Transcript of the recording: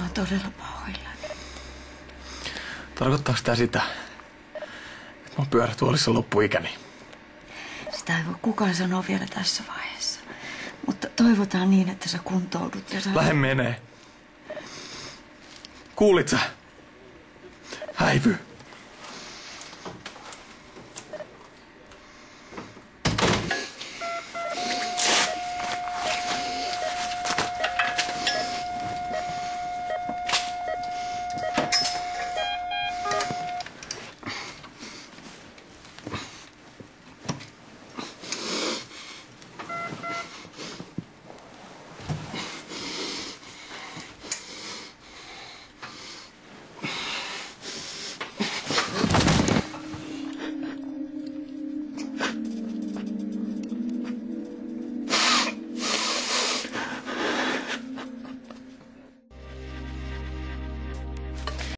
Mä oon todella pahoillani. Tarkoittaako tää sitä, että mä oon pyörätuolissa loppuikäni? Sitä ei voi kukaan sanoa vielä tässä vaiheessa. Mutta toivotaan niin, että sä kuntoudut ja sä... Lähde menee. Kuulit sä? Häivy.